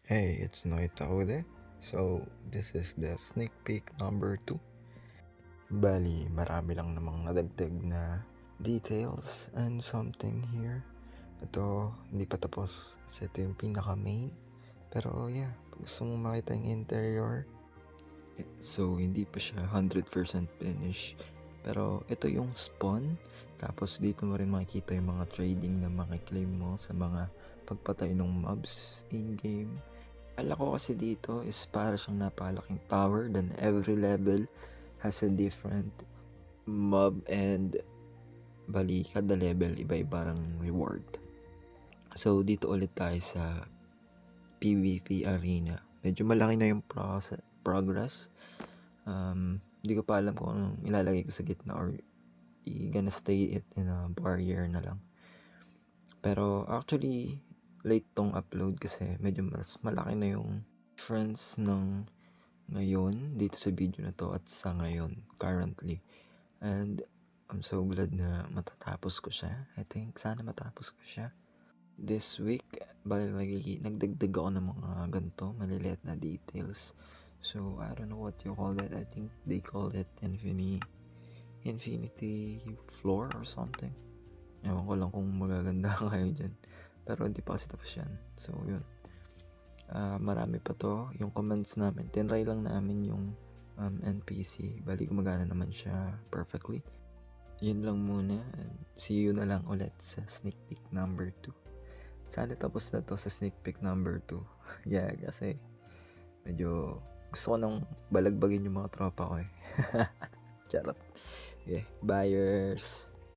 Hey, it's Noita Ode. So, this is the sneak peek number 2. Bali, marami lang namang nadagdag na details and something here. Ito, hindi pa tapos kasi ito yung pinaka main. Pero yeah, pag gusto mong makita yung interior, so hindi pa siya 100% finish. Pero ito yung spawn. Tapos dito mo rin makikita yung mga trading na makiklaim mo sa mga pagpatay ng mobs in-game. Akala ko kasi dito is para siyang napakalaking tower, then every level has a different mob and bali kada level iba-ibarang reward. So dito ulit tayo sa PvP arena. Medyo malaki na yung progress. Hindi ko pa alam kung anong ilalagay ko sa gitna or gonna stay it in a barrier na lang. Pero actually late tong upload kasi medyo mas malaki na yung difference ng ngayon dito sa video na to at sa ngayon currently, and I'm so glad na matatapos ko siya. I think sana matapos ko siya this week. Bali nagdagdag ako ng mga ganito maliliit na details. So I don't know what you call that. I think they call it infinity floor or something. Ewan ko lang kung magaganda kayo dyan, pero hindi pa kasi tapos yan. So yun, marami pa to. Yung comments namin, tinry lang namin yung NPC. Bali gumagana naman siya perfectly. Yun lang muna, and see you na lang ulit sa sneak peek number 2. Sana tapos na to sa sneak peek number 2. Yeah, kasi medyo gusto ko nang balagbagin yung mga tropa ko eh. Charot. Okay, buyers.